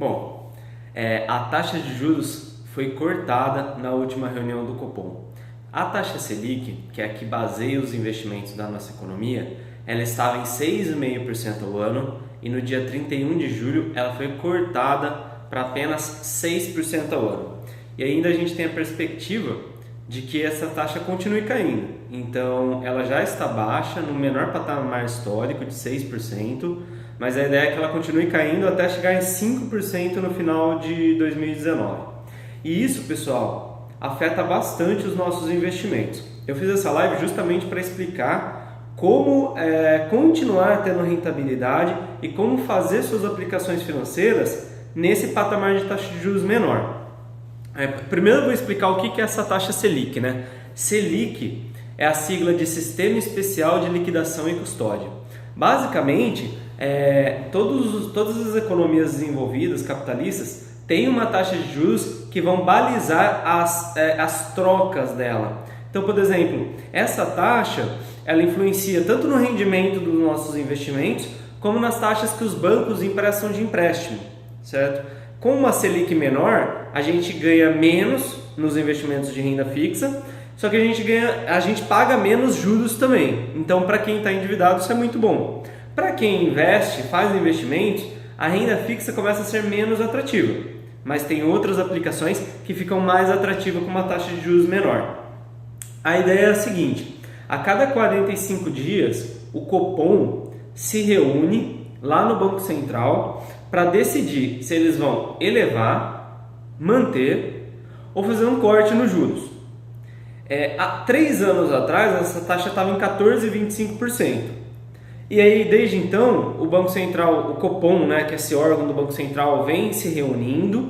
Bom, a taxa de juros foi cortada na última reunião do Copom. A taxa Selic, que é a que baseia os investimentos da nossa economia, ela estava em 6,5% ao ano e no dia 31 de julho ela foi cortada para apenas 6% ao ano. E ainda a gente tem a perspectiva de que essa taxa continue caindo. Então ela já está baixa, no menor patamar histórico de 6%, mas a ideia é que ela continue caindo até chegar em 5% no final de 2019. E isso, pessoal, afeta bastante os nossos investimentos. Eu fiz essa live justamente para explicar como continuar tendo rentabilidade e como fazer suas aplicações financeiras nesse patamar de taxa de juros menor. Primeiro eu vou explicar o que é essa taxa Selic, né? Selic é a sigla de Sistema Especial de Liquidação e Custódia. Basicamente, todas as economias desenvolvidas, capitalistas, têm uma taxa de juros que vão balizar as trocas dela. Então, por exemplo, essa taxa ela influencia tanto no rendimento dos nossos investimentos, como nas taxas que os bancos emprestam de empréstimo, certo? Com uma Selic menor, a gente ganha menos nos investimentos de renda fixa, só que a gente paga menos juros também. Então, para quem está endividado, isso é muito bom. Para quem investe, faz investimentos, a renda fixa começa a ser menos atrativa, mas tem outras aplicações que ficam mais atrativas com uma taxa de juros menor. A ideia é a seguinte: a cada 45 dias, o Copom se reúne lá no Banco Central para decidir se eles vão elevar, manter ou fazer um corte nos juros. Há 3 anos atrás, essa taxa estava em 14,25%. E aí, desde então, o Banco Central, o Copom, né, que é esse órgão do Banco Central, vem se reunindo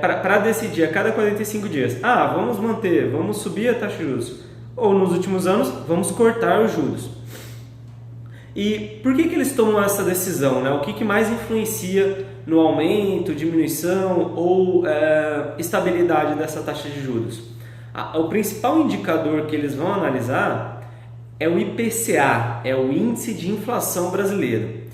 para decidir a cada 45 dias. Vamos manter, vamos subir a taxa de juros. Ou, nos últimos anos, vamos cortar os juros. E por que eles tomam essa decisão, né? O que mais influencia no aumento, diminuição ou estabilidade dessa taxa de juros? O principal indicador que eles vão analisar é o IPCA, é o Índice de Inflação Brasileiro.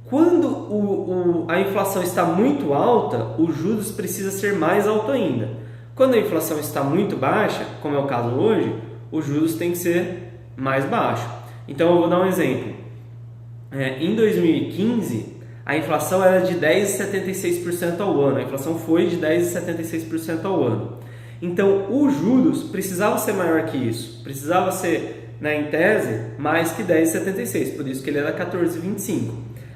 Quando a inflação está muito alta, os juros precisa ser mais alto ainda. Quando a inflação está muito baixa, como é o caso hoje, os juros têm que ser mais baixos. Então eu vou dar um exemplo. Em 2015, a inflação era de 10,76% ao ano. A inflação foi de 10,76% ao ano. Então, os juros precisavam ser maior que isso. Precisava ser, em tese, mais que 10,76%. Por isso que ele era 14,25%.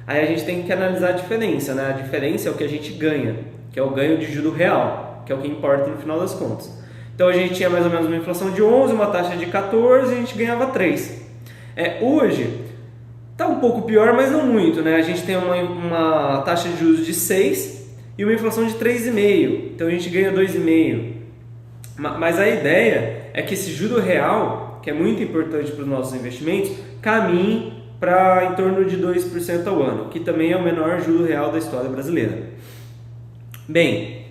Aí a gente tem que analisar a diferença, né? A diferença é o que a gente ganha, que é o ganho de juro real, que é o que importa no final das contas. Então, a gente tinha mais ou menos uma inflação de 11%, uma taxa de 14% e a gente ganhava 3%. Hoje, está um pouco pior, mas não muito, né? A gente tem uma taxa de juros de 6% e uma inflação de 3,5%. Então, a gente ganha 2,5%. Mas a ideia é que esse juro real, que é muito importante para os nossos investimentos, caminhe para em torno de 2% ao ano, que também é o menor juro real da história brasileira. Bem,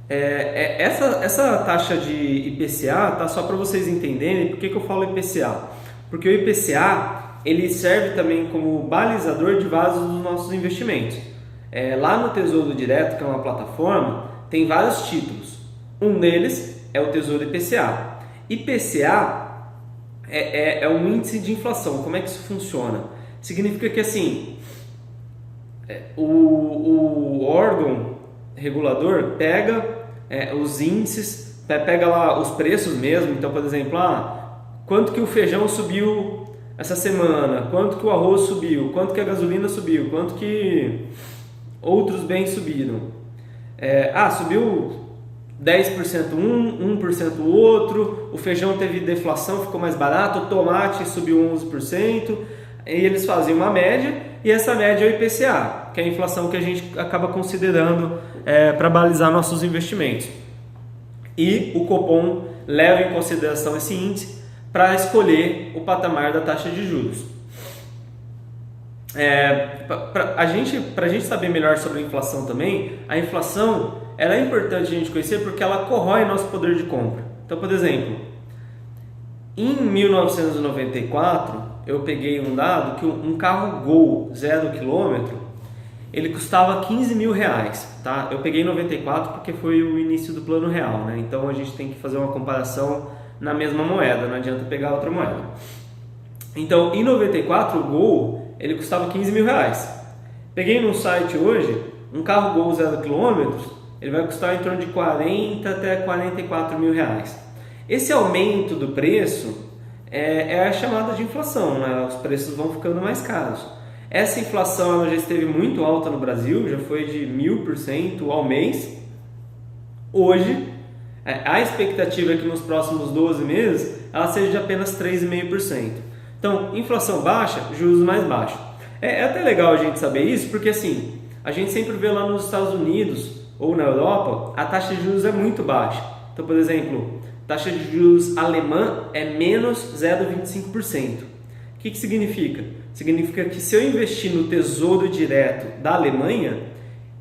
essa taxa de IPCA tá só para vocês entenderem por que eu falo IPCA. Porque o IPCA ele serve também como balizador de vasos dos nossos investimentos. Lá no Tesouro Direto, que é uma plataforma, tem vários títulos. Um deles é o Tesouro IPCA. IPCA é um índice de inflação. Como é que isso funciona? Significa que assim, o órgão regulador pega os índices, pega lá os preços mesmo. Então, por exemplo, quanto que o feijão subiu essa semana, quanto que o arroz subiu, quanto que a gasolina subiu, quanto que outros bens subiram. Subiu 10% 1% o outro, o feijão teve deflação, ficou mais barato, o tomate subiu 11%, e eles fazem uma média, e essa média é o IPCA, que é a inflação que a gente acaba considerando para balizar nossos investimentos. E o Copom leva em consideração esse índice para escolher o patamar da taxa de juros. Para a gente saber melhor sobre a inflação também, a inflação ela é importante a gente conhecer porque ela corrói nosso poder de compra. Então, por exemplo, em 1994, eu peguei um dado que um carro Gol 0 km, ele custava 15 mil reais, tá? Eu peguei 94 porque foi o início do Plano Real, né? Então a gente tem que fazer uma comparação na mesma moeda, não adianta pegar outra moeda. Então, em 94, o Gol, ele custava 15 mil reais. Peguei no site hoje, um carro Gol 0 km, ele vai custar em torno de 40 até 44 mil reais. Esse aumento do preço é a chamada de inflação, né? Os preços vão ficando mais caros. Essa inflação ela já esteve muito alta no Brasil, já foi de 1000% ao mês. Hoje, a expectativa é que nos próximos 12 meses ela seja de apenas 3,5%. Então, inflação baixa, juros mais baixos. É até legal a gente saber isso, porque assim, a gente sempre vê lá nos Estados Unidos ou na Europa, a taxa de juros é muito baixa. Então, por exemplo, a taxa de juros alemã é menos 0,25%. O que significa? Significa que se eu investir no Tesouro Direto da Alemanha,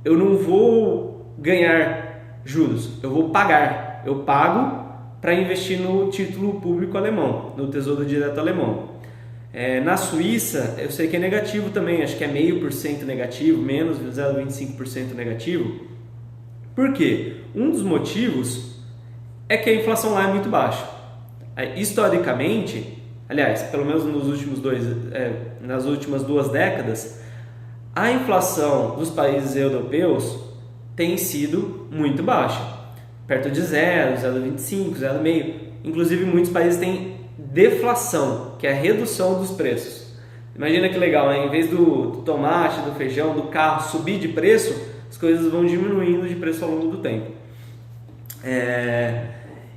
eu não vou ganhar juros, eu vou pagar. Eu pago para investir no título público alemão, no Tesouro Direto alemão. Na Suíça, eu sei que é negativo também, acho que é 0,5% negativo, menos 0,25% negativo. Por quê? Um dos motivos é que a inflação lá é muito baixa. Historicamente, aliás, pelo menos nas últimas 2 décadas, a inflação dos países europeus tem sido muito baixa, perto de 0, 0,25, 0,5. Inclusive, muitos países têm deflação, que é a redução dos preços. Imagina que legal, né? Em vez do tomate, do feijão, do carro subir de preço, as coisas vão diminuindo de preço ao longo do tempo.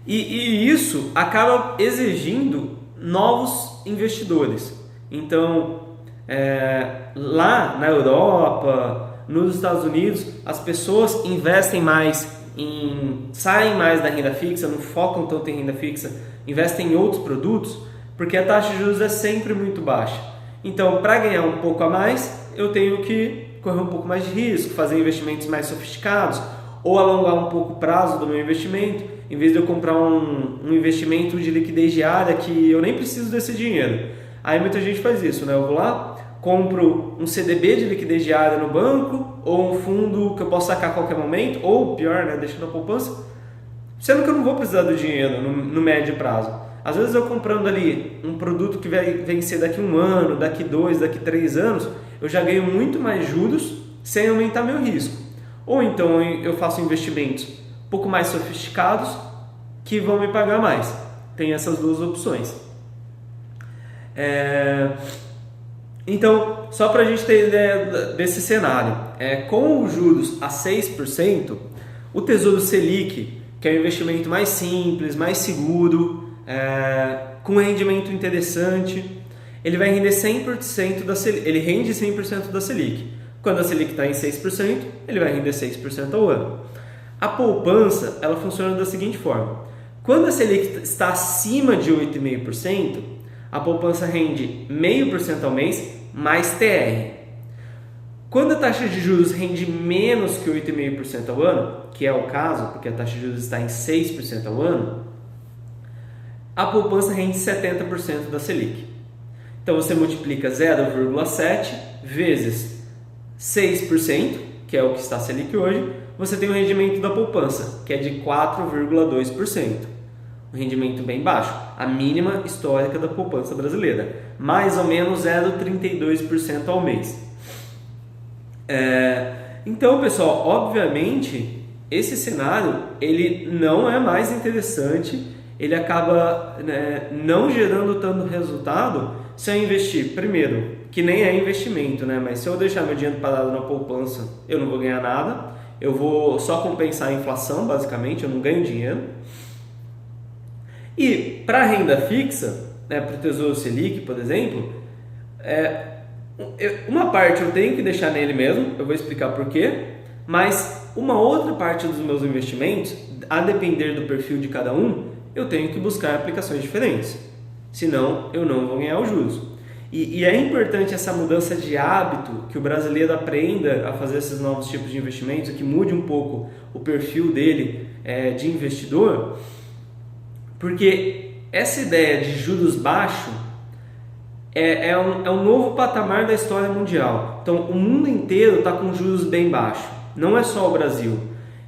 E isso acaba exigindo novos investidores. Então, lá na Europa, nos Estados Unidos, as pessoas investem mais saem mais da renda fixa, não focam tanto em renda fixa, investem em outros produtos, porque a taxa de juros é sempre muito baixa. Então, para ganhar um pouco a mais, eu tenho que correr um pouco mais de risco, fazer investimentos mais sofisticados, ou alongar um pouco o prazo do meu investimento, em vez de eu comprar um investimento de liquidez diária que eu nem preciso desse dinheiro. Aí muita gente faz isso, né? Eu vou lá, compro um CDB de liquidez diária no banco, ou um fundo que eu posso sacar a qualquer momento, ou pior, né, deixando a poupança, sendo que eu não vou precisar do dinheiro no médio prazo. Às vezes eu comprando ali um produto que vai vencer daqui 1 ano, daqui 2, daqui 3 anos, eu já ganho muito mais juros sem aumentar meu risco. Ou então eu faço investimentos um pouco mais sofisticados que vão me pagar mais. Tem essas duas opções. Então, só para a gente ter ideia desse cenário, com os juros a 6%, o Tesouro Selic, que é um investimento mais simples, mais seguro, com rendimento interessante, ele vai render 100% da Selic. Ele rende 100% da Selic. Quando a Selic está em 6%, ele vai render 6% ao ano. A poupança, ela funciona da seguinte forma. Quando a Selic está acima de 8,5%, a poupança rende 0,5% ao mês mais TR. Quando a taxa de juros rende menos que 8,5% ao ano, que é o caso, porque a taxa de juros está em 6% ao ano, a poupança rende 70% da Selic. Então você multiplica 0,7 vezes 6%, que é o que está a Selic hoje, você tem o rendimento da poupança, que é de 4,2%. Um rendimento bem baixo, a mínima histórica da poupança brasileira, mais ou menos 0,32% ao mês. Então, pessoal, obviamente, esse cenário ele não é mais interessante, ele acaba não gerando tanto resultado se eu investir, primeiro, que nem é investimento, né? Mas se eu deixar meu dinheiro parado na poupança, eu não vou ganhar nada, eu vou só compensar a inflação, basicamente, eu não ganho dinheiro. E para a renda fixa, para o Tesouro Selic, por exemplo, uma parte eu tenho que deixar nele mesmo, eu vou explicar por quê, mas uma outra parte dos meus investimentos, a depender do perfil de cada um, eu tenho que buscar aplicações diferentes, senão eu não vou ganhar os juros. E é importante essa mudança de hábito, que o brasileiro aprenda a fazer esses novos tipos de investimentos, que mude um pouco o perfil dele de investidor, porque essa ideia de juros baixos é um novo patamar da história mundial. Então, o mundo inteiro está com juros bem baixos, não é só o Brasil.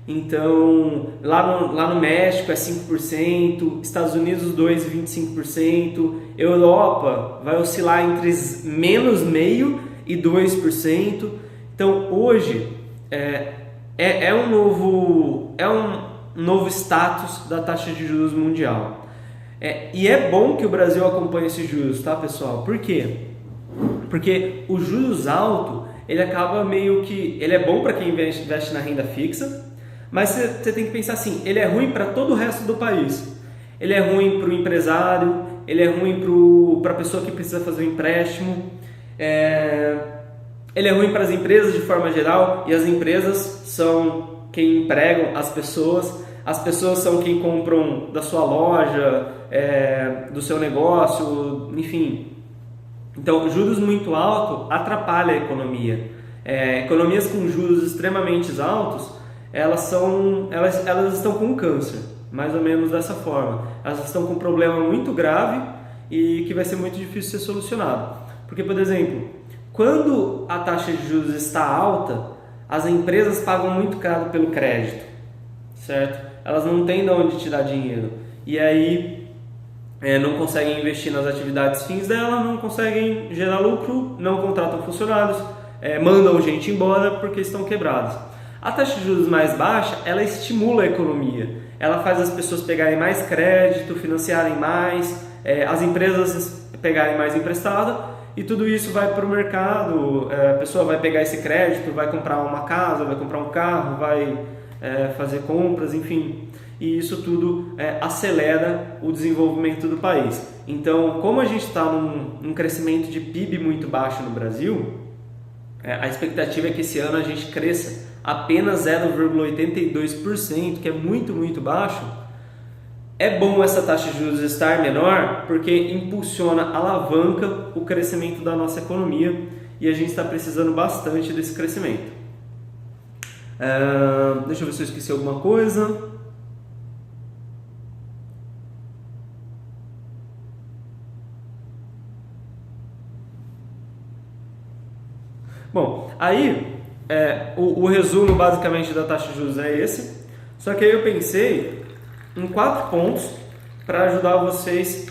Então, lá no México é 5%, Estados Unidos 2,25%, Europa vai oscilar entre menos 0,5% e 2%. Então, hoje é um novo status da taxa de juros mundial. E é bom que o Brasil acompanhe esses juros, tá, pessoal? Por quê? Porque o juros alto, ele acaba ele é bom para quem investe na renda fixa, mas você tem que pensar assim, ele é ruim para todo o resto do país. Ele é ruim para o empresário, ele é ruim para a pessoa que precisa fazer um empréstimo, ele é ruim para as empresas de forma geral, e as empresas são quem empregam as pessoas são quem compram da sua loja, do seu negócio, enfim. Então, juros muito altos atrapalham a economia. Economias com juros extremamente altos, elas estão com câncer, mais ou menos dessa forma. Elas estão com um problema muito grave e que vai ser muito difícil de ser solucionado. Porque, por exemplo, quando a taxa de juros está alta, as empresas pagam muito caro pelo crédito, certo? Elas não têm de onde tirar dinheiro e aí não conseguem investir nas atividades fins dela, não conseguem gerar lucro, não contratam funcionários, mandam gente embora porque estão quebrados. A taxa de juros mais baixa, ela estimula a economia, ela faz as pessoas pegarem mais crédito, financiarem mais, as empresas pegarem mais emprestado, e tudo isso vai para o mercado, a pessoa vai pegar esse crédito, vai comprar uma casa, vai comprar um carro, vai fazer compras, enfim, e isso tudo acelera o desenvolvimento do país. Então, como a gente está num crescimento de PIB muito baixo no Brasil, a expectativa é que esse ano a gente cresça apenas 0,82%, que é muito, muito baixo. É bom essa taxa de juros estar menor porque impulsiona, alavanca o crescimento da nossa economia e a gente está precisando bastante desse crescimento. Deixa eu ver se eu esqueci alguma coisa. Bom, aí o resumo basicamente da taxa de juros é esse, só que aí eu pensei em 4 pontos para ajudar vocês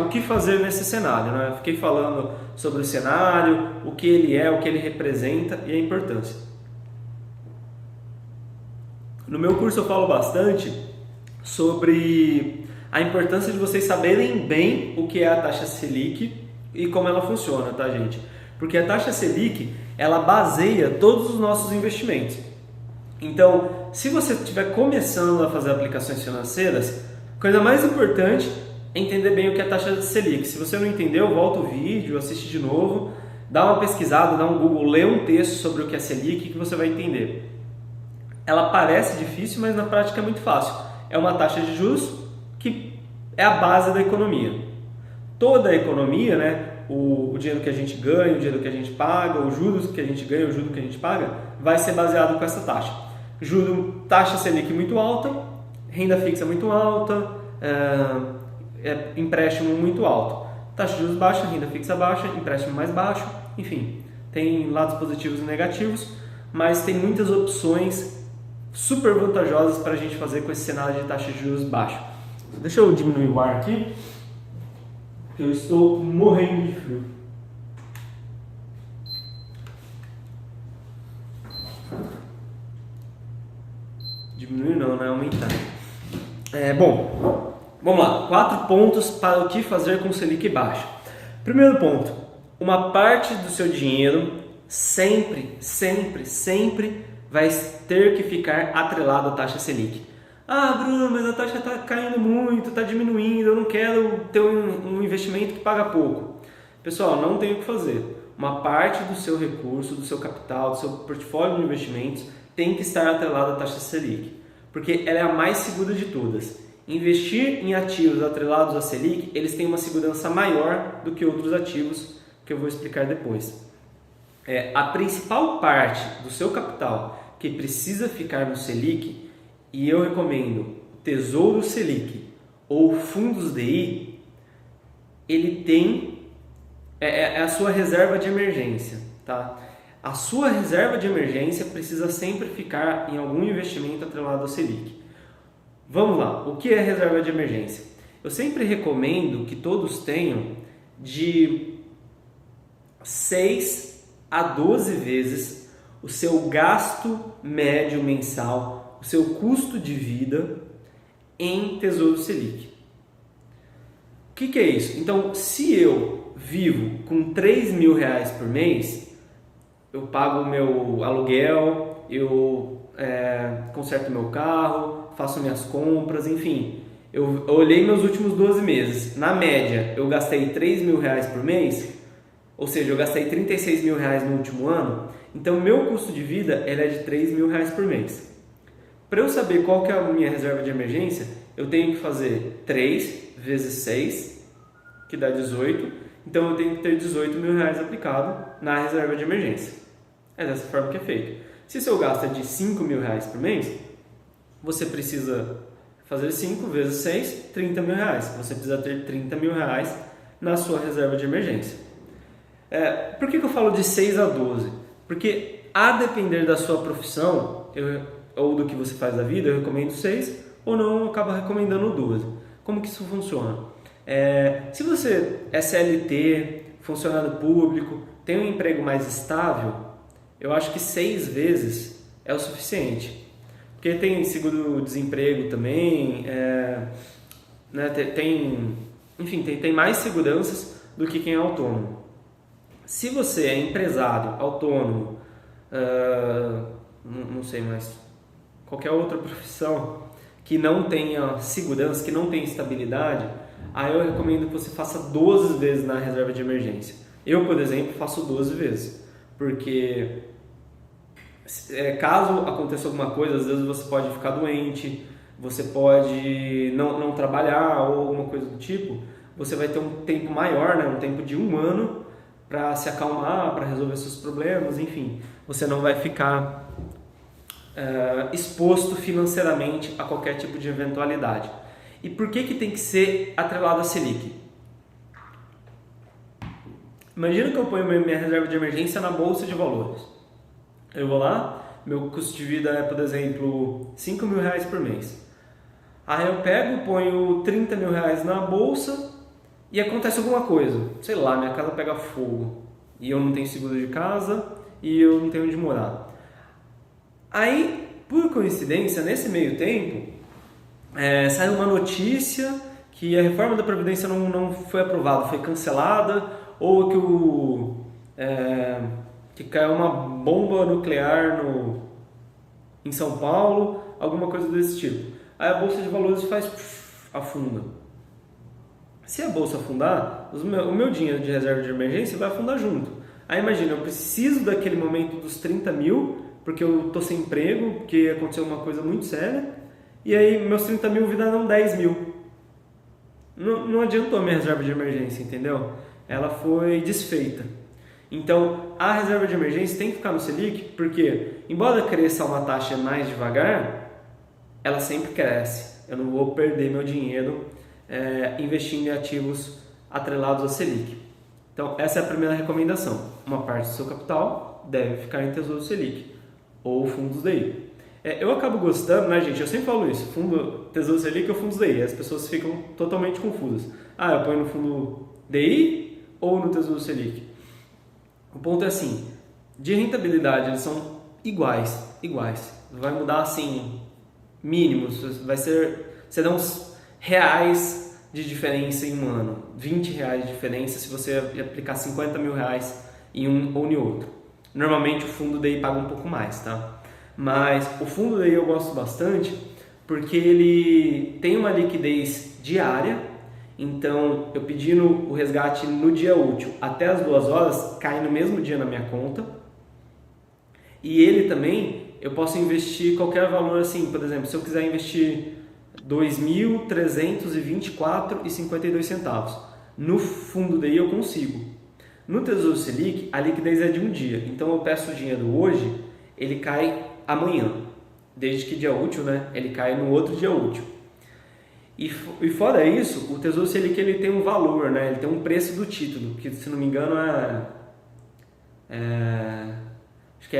o que fazer nesse cenário, né? Eu fiquei falando sobre o cenário, o que ele é, o que ele representa e a importância. No meu curso eu falo bastante sobre a importância de vocês saberem bem o que é a taxa Selic e como ela funciona, tá, gente? Porque a taxa Selic, ela baseia todos os nossos investimentos. Então, se você estiver começando a fazer aplicações financeiras, a coisa mais importante é entender bem o que é a taxa Selic. Se você não entendeu, volta o vídeo, assiste de novo, dá uma pesquisada, dá um Google, lê um texto sobre o que é Selic que você vai entender. Ela parece difícil, mas na prática é muito fácil. É uma taxa de juros que é a base da economia. Toda a economia, né, o dinheiro que a gente ganha, o dinheiro que a gente paga, os juros que a gente ganha, o juro que a gente paga, vai ser baseado com essa taxa. Taxa Selic muito alta, renda fixa muito alta, empréstimo muito alto. Taxa de juros baixa, renda fixa baixa, empréstimo mais baixo, enfim, tem lados positivos e negativos, mas tem muitas opções super vantajosas para a gente fazer com esse cenário de taxa de juros baixo. Deixa eu diminuir o ar aqui, porque eu estou morrendo de frio. Diminuir não, né? Aumentar. Bom, vamos lá. 4 pontos para o que fazer com Selic baixa. Primeiro ponto, uma parte do seu dinheiro sempre vai ter que ficar atrelado à taxa Selic. Ah, Bruno, mas a taxa está caindo muito, está diminuindo, eu não quero ter um investimento que paga pouco. Pessoal, não tem o que fazer. Uma parte do seu recurso, do seu capital, do seu portfólio de investimentos tem que estar atrelado à taxa Selic, porque ela é a mais segura de todas. Investir em ativos atrelados à Selic, eles têm uma segurança maior do que outros ativos, que eu vou explicar depois. A principal parte do seu capital que precisa ficar no Selic, e eu recomendo Tesouro Selic ou fundos DI, ele tem é a sua reserva de emergência, tá? A sua reserva de emergência precisa sempre ficar em algum investimento atrelado ao Selic. Vamos lá, o que é reserva de emergência? Eu sempre recomendo que todos tenham de 6 a 12 vezes o seu gasto médio mensal, o seu custo de vida em Tesouro Selic. O que é isso? Então, se eu vivo com R$3.000 por mês, eu pago o meu aluguel, eu conserto meu carro, faço minhas compras, enfim. Eu olhei meus últimos 12 meses. Na média, eu gastei R$3.000 por mês, ou seja, eu gastei R$36.000 no último ano. Então, meu custo de vida ele é de R$3.000 por mês. Para eu saber qual que é a minha reserva de emergência, eu tenho que fazer 3 vezes 6, que dá 18. Então, eu tenho que ter R$18.000 aplicado na reserva de emergência. É dessa forma que é feito. Se seu gasto é de R$5.000 por mês, você precisa fazer 5 vezes 6, R$30.000. Você precisa ter R$30.000 na sua reserva de emergência. Por que eu falo de 6 a 12? Porque, a depender da sua profissão ou do que você faz da vida, eu recomendo 6, ou não, eu acabo recomendando 12. Como que isso funciona? Se você é CLT, funcionário público, tem um emprego mais estável, eu acho que 6 vezes é o suficiente. Porque tem seguro-desemprego também, né, tem mais seguranças do que quem é autônomo. Se você é empresário, autônomo, não sei mais, qualquer outra profissão que não tenha segurança, que não tenha estabilidade, aí eu recomendo que você faça 12 vezes na reserva de emergência. Eu, por exemplo, faço 12 vezes, porque caso aconteça alguma coisa, às vezes você pode ficar doente, você pode não trabalhar ou alguma coisa do tipo, você vai ter um tempo maior, né, um tempo de 1 ano para se acalmar, para resolver seus problemas, enfim, você não vai ficar exposto financeiramente a qualquer tipo de eventualidade. E por que tem que ser atrelado a Selic? Imagina que eu ponho minha reserva de emergência na bolsa de valores. Eu vou lá, meu custo de vida é, por exemplo, R$5.000 por mês. Aí eu pego, ponho R$30.000 na bolsa e acontece alguma coisa. Sei lá, minha casa pega fogo e eu não tenho seguro de casa e eu não tenho onde morar. Aí, por coincidência, nesse meio tempo, saiu uma notícia que a reforma da Previdência não foi aprovada, foi cancelada, ou que caiu uma bomba nuclear em São Paulo, alguma coisa desse tipo. Aí a Bolsa de Valores afunda. Se a Bolsa afundar, o meu dinheiro de reserva de emergência vai afundar junto. Aí imagina, eu preciso daquele momento dos 30 mil, porque eu estou sem emprego, porque aconteceu uma coisa muito séria, e aí meus 30 mil viraram 10 mil. Não adiantou a minha reserva de emergência, entendeu? Ela foi desfeita. Então, a reserva de emergência tem que ficar no Selic, porque, embora cresça uma taxa mais devagar, ela sempre cresce. Eu não vou perder meu dinheiro investindo em ativos atrelados ao Selic. Então, essa é a primeira recomendação. Uma parte do seu capital deve ficar em Tesouro Selic ou fundos DI. Eu acabo gostando, né, gente? Eu sempre falo isso, Tesouro Selic ou fundos DI. As pessoas ficam totalmente confusas. Eu ponho no fundo DI ou no Tesouro Selic? O ponto é assim, de rentabilidade eles são iguais. Vai mudar assim, mínimos, serão uns reais de diferença em um ano, R$20 de diferença se você aplicar R$50.000 em um ou em outro. Normalmente o fundo DI paga um pouco mais, tá? Mas o fundo DI eu gosto bastante porque ele tem uma liquidez diária. Então, eu pedindo o resgate no dia útil até as 2 horas, cai no mesmo dia na minha conta. E ele também, eu posso investir qualquer valor assim, por exemplo, se eu quiser investir R$ 2.324,52. No fundo DI eu consigo. No Tesouro Selic, a liquidez é de um dia. Então, eu peço o dinheiro hoje, ele cai amanhã. Desde que dia útil, né? Ele cai no outro dia útil. E fora isso, o Tesouro Selic ele tem um valor, né? Ele tem um preço do título, que se não me engano acho que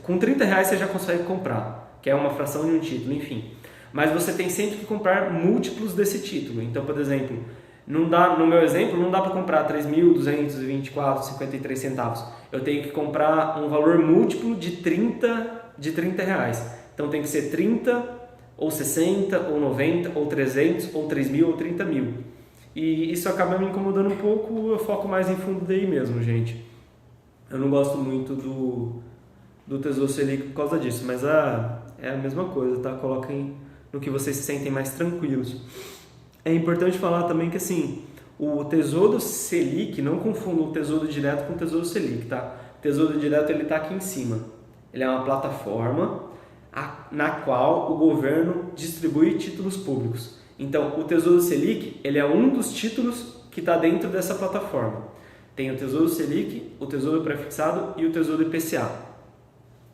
com R$ 30 você já consegue comprar, que é uma fração de um título, enfim. Mas você tem sempre que comprar múltiplos desse título. Então, por exemplo, no meu exemplo, não dá para comprar 3.224,53 centavos. Eu tenho que comprar um valor múltiplo de 30 reais. Então tem que ser 30, ou 60, ou 90, ou 300, ou 3.000, ou 30 mil. E isso acaba me incomodando um pouco, eu foco mais em fundo DI mesmo, gente. Eu não gosto muito do Tesouro Selic por causa disso, mas é a mesma coisa, tá? Coloquem no que vocês se sentem mais tranquilos. É importante falar também que assim, o Tesouro Selic, não confundam o Tesouro Direto com o Tesouro Selic, tá? O Tesouro Direto ele tá aqui em cima. Ele é uma plataforma na qual o governo distribui títulos públicos. Então, o Tesouro Selic ele é um dos títulos que está dentro dessa plataforma. Tem o Tesouro Selic, o Tesouro Prefixado e o Tesouro IPCA.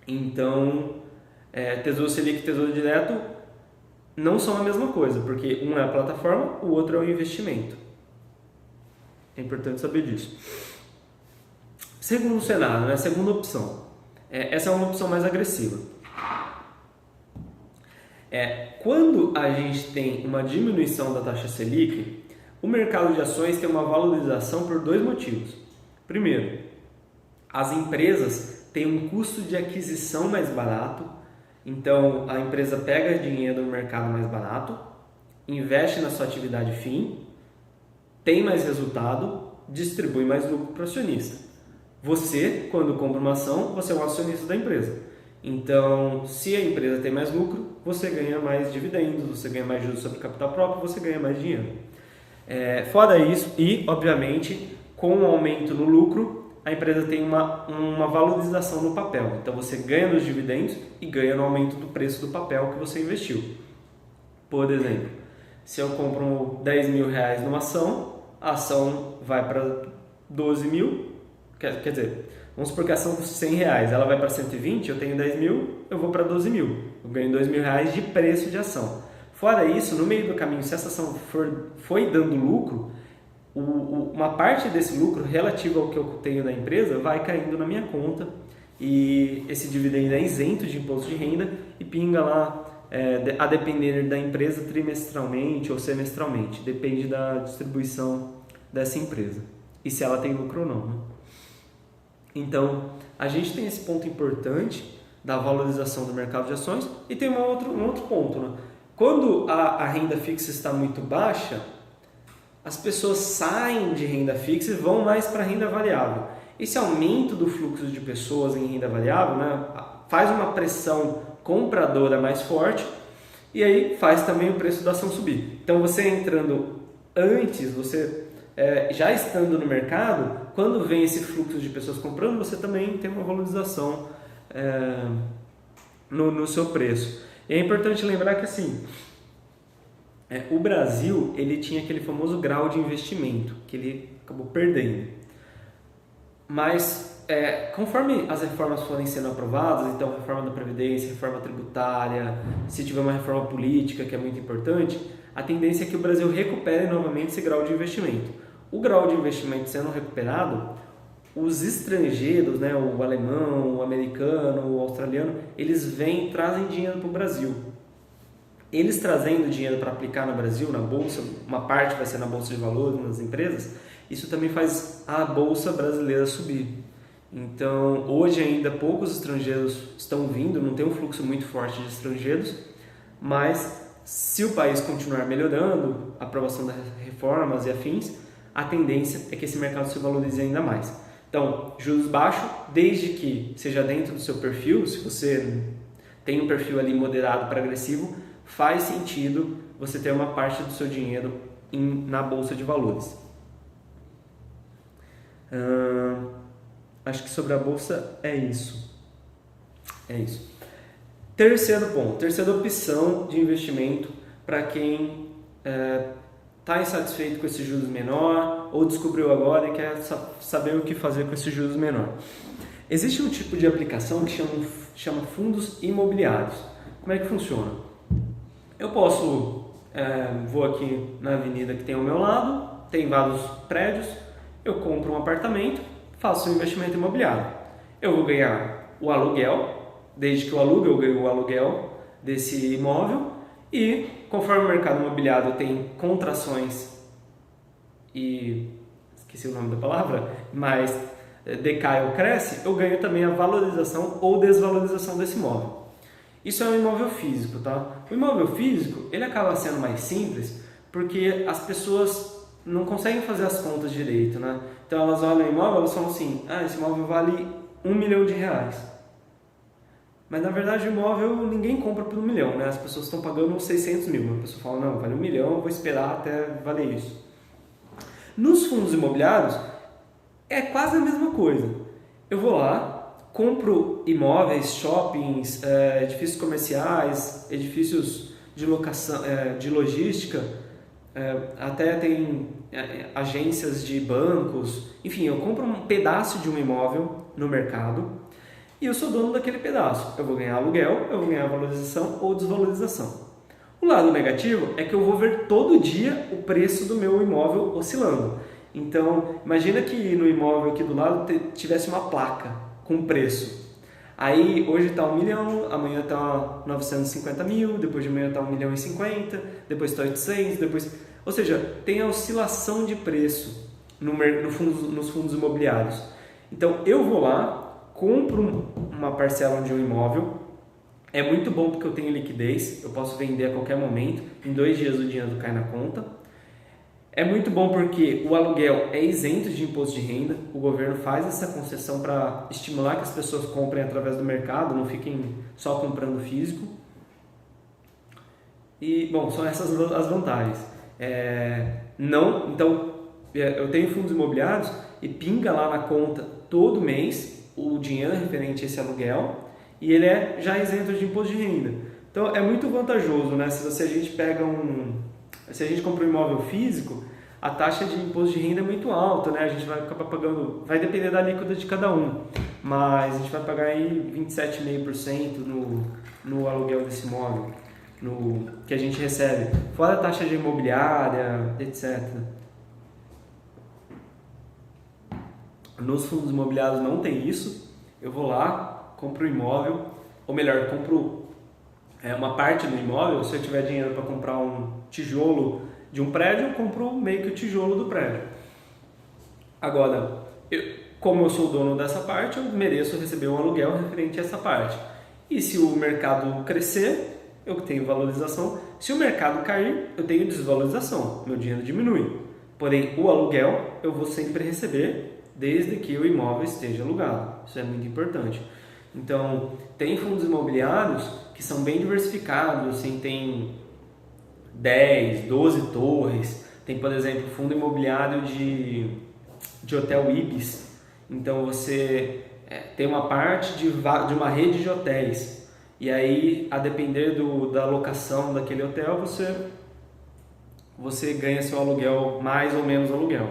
Então, Tesouro Selic e Tesouro Direto não são a mesma coisa, porque um é a plataforma, o outro é o investimento. É importante saber disso. Segundo cenário, né? Segunda opção. Essa é uma opção mais agressiva. Quando a gente tem uma diminuição da taxa Selic, o mercado de ações tem uma valorização por dois motivos. Primeiro, as empresas têm um custo de aquisição mais barato, então a empresa pega dinheiro no mercado mais barato, investe na sua atividade fim, tem mais resultado, distribui mais lucro para o acionista. Você, quando compra uma ação, você é um acionista da empresa. Então, se a empresa tem mais lucro, você ganha mais dividendos, você ganha mais juros sobre capital próprio, você ganha mais dinheiro. Fora isso, e obviamente, com o aumento no lucro, a empresa tem uma valorização no papel. Então, você ganha nos dividendos e ganha no aumento do preço do papel que você investiu. Por exemplo, se eu compro R$10.000 numa ação, a ação vai para 12 mil, quer dizer, vamos supor que a ação custa R$100, ela vai para 120, eu tenho 10 mil, eu vou para 12 mil. Eu ganho R$2.000 de preço de ação. Fora isso, no meio do caminho, se essa ação foi dando lucro, uma parte desse lucro relativo ao que eu tenho da empresa vai caindo na minha conta e esse dividendo é isento de imposto de renda e pinga lá, a depender da empresa, trimestralmente ou semestralmente. Depende da distribuição dessa empresa e se ela tem lucro ou não, né? Então, a gente tem esse ponto importante da valorização do mercado de ações e tem um outro ponto, né? Quando a renda fixa está muito baixa, as pessoas saem de renda fixa e vão mais para a renda variável. Esse aumento do fluxo de pessoas em renda variável, né, faz uma pressão compradora mais forte e aí faz também o preço da ação subir. Então, você entrando antes, já estando no mercado, quando vem esse fluxo de pessoas comprando, você também tem uma valorização no seu preço. E é importante lembrar que assim, o Brasil ele tinha aquele famoso grau de investimento, que ele acabou perdendo. Mas conforme as reformas forem sendo aprovadas, então reforma da Previdência, reforma tributária, se tiver uma reforma política, que é muito importante, a tendência é que o Brasil recupere novamente esse grau de investimento. O grau de investimento sendo recuperado, os estrangeiros, né, o alemão, o americano, o australiano, eles trazem dinheiro para o Brasil. Eles trazendo dinheiro para aplicar no Brasil, na Bolsa, uma parte vai ser na Bolsa de Valores, nas empresas, isso também faz a Bolsa brasileira subir. Então, hoje ainda poucos estrangeiros estão vindo, não tem um fluxo muito forte de estrangeiros, mas se o país continuar melhorando, a aprovação das reformas e afins, a tendência é que esse mercado se valorize ainda mais. Então, juros baixos, desde que seja dentro do seu perfil, se você tem um perfil ali moderado para agressivo, faz sentido você ter uma parte do seu dinheiro na Bolsa de Valores. Acho que sobre a Bolsa é isso. Terceiro ponto, terceira opção de investimento para quem está insatisfeito com esse juros menor ou descobriu agora e quer saber o que fazer com esse juros menor. Existe um tipo de aplicação que chama fundos imobiliários. Como é que funciona? Eu posso vou aqui na avenida que tem ao meu lado, tem vários prédios, eu compro um apartamento, faço um investimento imobiliário. Eu vou ganhar o aluguel, desde que eu alugue, eu ganho o aluguel desse imóvel, e conforme o mercado imobiliário tem contrações e esqueci o nome da palavra, mas decai ou cresce, eu ganho também a valorização ou desvalorização desse imóvel. Isso é um imóvel físico, tá? O imóvel físico, ele acaba sendo mais simples porque as pessoas não conseguem fazer as contas direito, né? Então elas olham o imóvel e falam assim, esse imóvel vale R$1 milhão. Mas na verdade o imóvel ninguém compra por R$1 milhão, né? As pessoas estão pagando 600 mil. A pessoa fala, não, vale R$1 milhão, eu vou esperar até valer isso. Nos fundos imobiliários é quase a mesma coisa. Eu vou lá, compro imóveis, shoppings, edifícios comerciais, edifícios de locação, de logística, até tem agências de bancos, enfim, eu compro um pedaço de um imóvel no mercado e eu sou dono daquele pedaço. Eu vou ganhar aluguel, eu vou ganhar valorização ou desvalorização. O lado negativo é que eu vou ver todo dia o preço do meu imóvel oscilando. Então, imagina que no imóvel aqui do lado tivesse uma placa com preço. Aí, hoje está R$1 milhão, amanhã está 950 mil, depois de amanhã está R$1,50 milhão, depois está 800, depois... Ou seja, tem a oscilação de preço nos fundos imobiliários. Então, eu vou lá, compro uma parcela de um imóvel. É muito bom porque eu tenho liquidez, eu posso vender a qualquer momento, em 2 dias o dinheiro cai na conta. É muito bom porque o aluguel é isento de imposto de renda, o governo faz essa concessão para estimular que as pessoas comprem através do mercado, não fiquem só comprando físico. E, bom, são essas as vantagens. Então, eu tenho fundos imobiliários e pinga lá na conta todo mês o dinheiro referente a esse aluguel, e ele é já isento de imposto de renda. Então é muito vantajoso, né? Se a gente compra um imóvel físico, a taxa de imposto de renda é muito alta, né? A gente vai acabar pagando, vai depender da alíquota de cada um, mas a gente vai pagar aí 27,5% no aluguel desse imóvel, que a gente recebe, fora a taxa de imobiliária, etc. Nos fundos imobiliários não tem isso. Eu vou lá, compro um imóvel, ou melhor, compro uma parte do imóvel. Se eu tiver dinheiro para comprar um tijolo de um prédio, eu compro meio que o tijolo do prédio. Agora, como eu sou o dono dessa parte, eu mereço receber um aluguel referente a essa parte. E se o mercado crescer, eu tenho valorização. Se o mercado cair, eu tenho desvalorização, meu dinheiro diminui. Porém, o aluguel eu vou sempre receber desde que o imóvel esteja alugado. Isso é muito importante. Então, tem fundos imobiliários que são bem diversificados, assim, tem 10, 12 torres, tem, por exemplo, fundo imobiliário de hotel Ibis. Então, você tem uma parte de uma rede de hotéis, e aí, a depender da locação daquele hotel, você ganha seu aluguel, mais ou menos aluguel.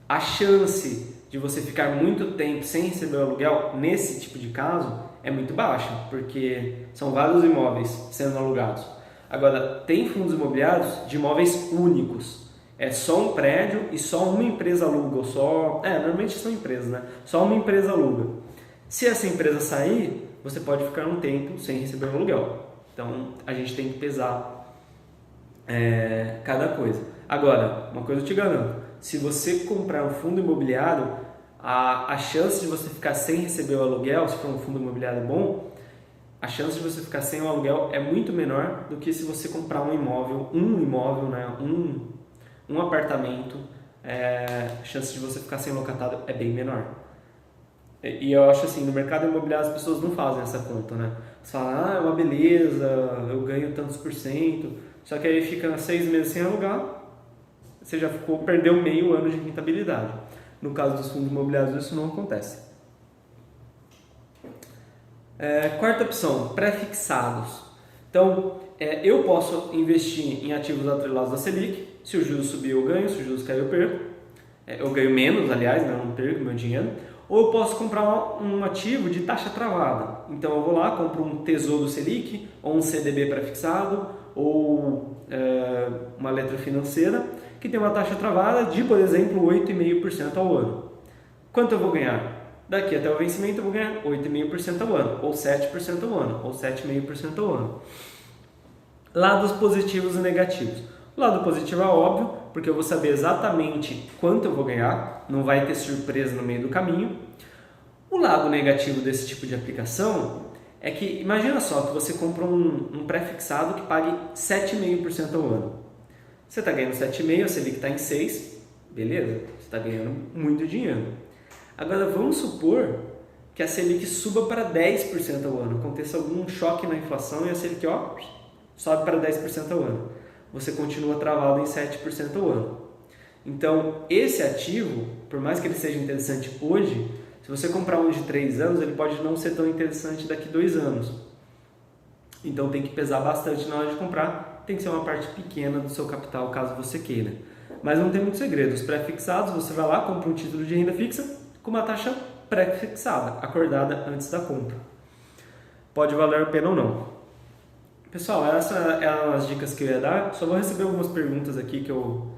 A chance de você ficar muito tempo sem receber o aluguel, nesse tipo de caso, é muito baixa, porque são vários imóveis sendo alugados. Agora, tem fundos imobiliários de imóveis únicos. É só um prédio e só uma empresa aluga, normalmente são empresas, né? Só uma empresa aluga. Se essa empresa sair, você pode ficar um tempo sem receber o aluguel. Então, a gente tem que pesar cada coisa. Agora, uma coisa eu te garanto, se você comprar um fundo imobiliário, a chance de você ficar sem receber o aluguel, se for um fundo imobiliário bom, a chance de você ficar sem o aluguel é muito menor do que se você comprar um imóvel, né, um apartamento, a chance de você ficar sem locatado é bem menor. E eu acho assim, no mercado imobiliário as pessoas não fazem essa conta, né? Você fala, é uma beleza, eu ganho tantos %, só que aí fica 6 meses sem alugar, você já perdeu meio ano de rentabilidade. No caso dos fundos imobiliários, isso não acontece. Quarta opção, pré-fixados. Então, eu posso investir em ativos atrelados à Selic. Se o juros subir, eu ganho. Se o juros cair, eu perco. Eu ganho menos, aliás, não perco meu dinheiro. Ou eu posso comprar um ativo de taxa travada. Então eu vou lá, compro um Tesouro Selic, ou um CDB pré-fixado, ou uma letra financeira, que tem uma taxa travada de, por exemplo, 8,5% ao ano. Quanto eu vou ganhar? Daqui até o vencimento eu vou ganhar 8,5% ao ano, ou 7% ao ano, ou 7,5% ao ano. Lados positivos e negativos. O lado positivo é óbvio, porque eu vou saber exatamente quanto eu vou ganhar, não vai ter surpresa no meio do caminho. O lado negativo desse tipo de aplicação é que, imagina só que você compra um pré-fixado que pague 7,5% ao ano. Você está ganhando 7,5%, a Selic está em 6%, beleza, você está ganhando muito dinheiro. Agora vamos supor que a Selic suba para 10% ao ano, aconteça algum choque na inflação e a Selic sobe para 10% ao ano. Você continua travado em 7% ao ano. Então, esse ativo, por mais que ele seja interessante hoje, se você comprar um de 3 anos, ele pode não ser tão interessante daqui a 2 anos. Então, tem que pesar bastante na hora de comprar, tem que ser uma parte pequena do seu capital, caso você queira. Mas não tem muito segredo. Os pré-fixados, você vai lá, compra um título de renda fixa com uma taxa pré-fixada, acordada antes da compra. Pode valer a pena ou não. Pessoal, essas eram as dicas que eu ia dar. Só vou receber algumas perguntas aqui que eu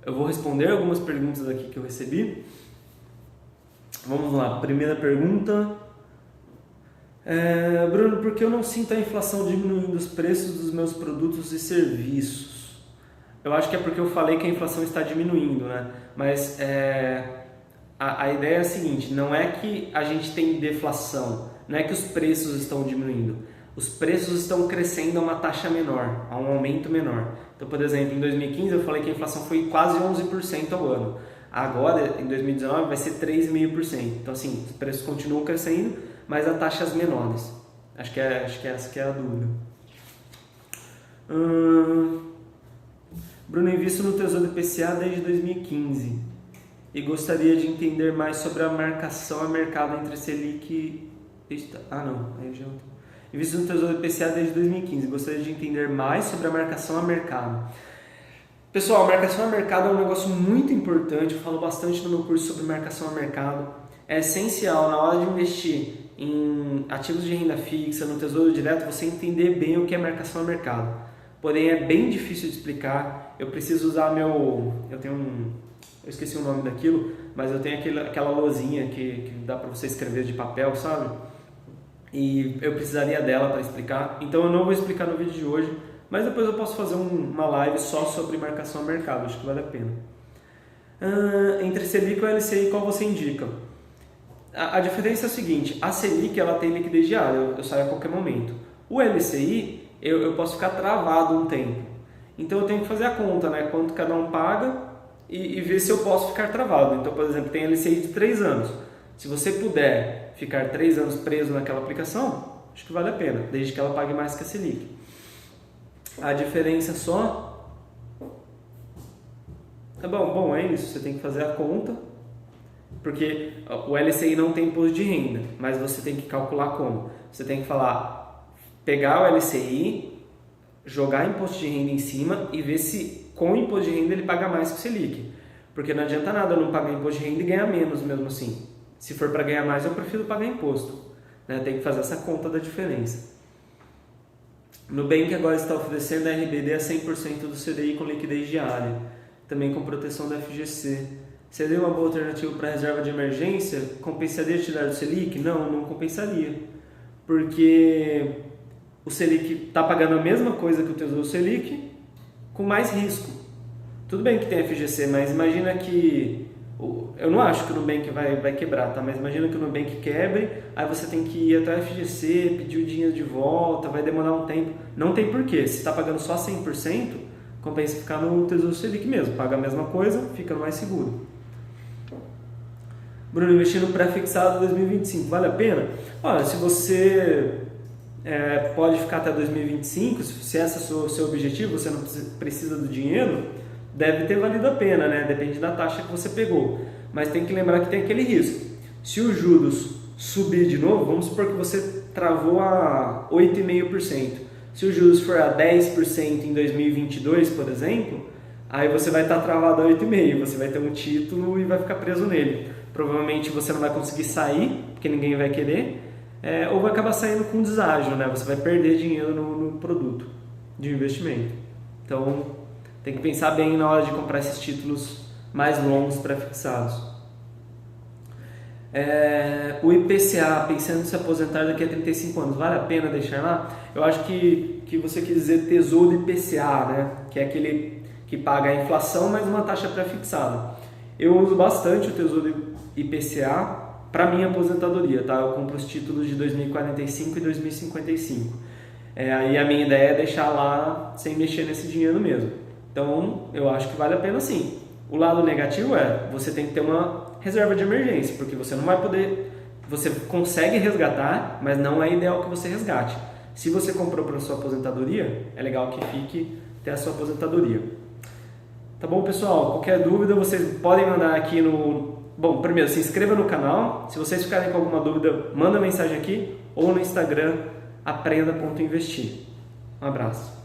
vou responder algumas perguntas aqui que eu recebi. Vamos lá, primeira pergunta. Bruno, por que eu não sinto a inflação diminuindo os preços dos meus produtos e serviços? Eu acho que é porque eu falei que a inflação está diminuindo, né? Mas a ideia é a seguinte, não é que a gente tem deflação, não é que os preços estão diminuindo. Os preços estão crescendo a uma taxa menor, a um aumento menor. Então, por exemplo, em 2015 eu falei que a inflação foi quase 11% ao ano. Agora, em 2019, vai ser 3,5%. Então, assim, os preços continuam crescendo, mas a taxas menores. Acho que essa que é a dúvida. Bruno, invisto no Tesouro IPCA desde 2015 e gostaria de entender mais sobre a marcação a mercado entre Selic e... Invisto no Tesouro IPCA desde 2015. Gostaria de entender mais sobre a marcação a mercado. Pessoal, a marcação a mercado é um negócio muito importante. Eu falo bastante no meu curso sobre marcação a mercado. É essencial na hora de investir em ativos de renda fixa, no Tesouro Direto, você entender bem o que é marcação a mercado. Porém, é bem difícil de explicar. Eu preciso usar eu esqueci o nome daquilo, mas eu tenho aquela lousinha que dá para você escrever de papel, sabe? E eu precisaria dela para explicar, então eu não vou explicar no vídeo de hoje, mas depois eu posso fazer uma live só sobre marcação a mercado, acho que vale a pena. Entre Selic e o LCI, qual você indica? A diferença é a seguinte, a Selic ela tem liquidez diária, eu saio a qualquer momento. O LCI, eu posso ficar travado um tempo, então eu tenho que fazer a conta, né? Quanto cada um paga e ver se eu posso ficar travado. Então, por exemplo, tem LCI de 3 anos, se você puder ficar 3 anos preso naquela aplicação, acho que vale a pena, desde que ela pague mais que a Selic. A diferença só... Bom, é isso, você tem que fazer a conta, porque o LCI não tem imposto de renda, mas você tem que calcular como. Você tem que pegar o LCI, jogar imposto de renda em cima e ver se com o imposto de renda ele paga mais que o Selic. Porque não adianta nada eu não pagar imposto de renda e ganhar menos mesmo assim. Se for para ganhar mais, eu prefiro pagar imposto. Né? Tem que fazer essa conta da diferença. Nubank agora está oferecendo a RBD a 100% do CDI com liquidez diária, também com proteção da FGC. Seria uma boa alternativa para reserva de emergência? Compensaria tirar do Selic? Não compensaria. Porque o Selic está pagando a mesma coisa que o Tesouro Selic, com mais risco. Tudo bem que tem FGC, mas imagina que... Eu não acho que o Nubank vai quebrar, tá? Mas imagina que o Nubank quebre, aí você tem que ir até a FGC, pedir o dinheiro de volta, vai demorar um tempo. Não tem porquê. Se está pagando só 100%, compensa ficar no Tesouro Selic mesmo. Paga a mesma coisa, fica mais seguro. Bruno, investir no pré-fixado 2025, vale a pena? Olha, se você pode ficar até 2025, se esse é o seu objetivo, você não precisa do dinheiro, deve ter valido a pena, né? Depende da taxa que você pegou. Mas tem que lembrar que tem aquele risco. Se os juros subir de novo, vamos supor que você travou a 8,5%. Se os juros for a 10% em 2022, por exemplo, aí você vai estar travado a 8,5%. Você vai ter um título e vai ficar preso nele. provavelmente você não vai conseguir sair, porque ninguém vai querer, ou vai acabar saindo com deságio, né? Você vai perder dinheiro no produto de investimento. Então, tem que pensar bem na hora de comprar esses títulos mais longos pré-fixados. O IPCA, pensando em se aposentar daqui a 35 anos, vale a pena deixar lá? Eu acho que você quis dizer Tesouro IPCA, né? Que é aquele que paga a inflação mais uma taxa pré-fixada. Eu uso bastante o Tesouro IPCA para minha aposentadoria, tá? Eu compro os títulos de 2045 e 2055. Aí a minha ideia é deixar lá sem mexer nesse dinheiro mesmo. Então, eu acho que vale a pena sim. O lado negativo você tem que ter uma reserva de emergência, porque você não vai poder, você consegue resgatar, mas não é ideal que você resgate. Se você comprou para sua aposentadoria, é legal que fique até a sua aposentadoria. Tá bom, pessoal? Qualquer dúvida, vocês podem mandar aqui no... Bom, primeiro, se inscreva no canal. Se vocês ficarem com alguma dúvida, manda mensagem aqui ou no Instagram, aprenda.investir. Um abraço.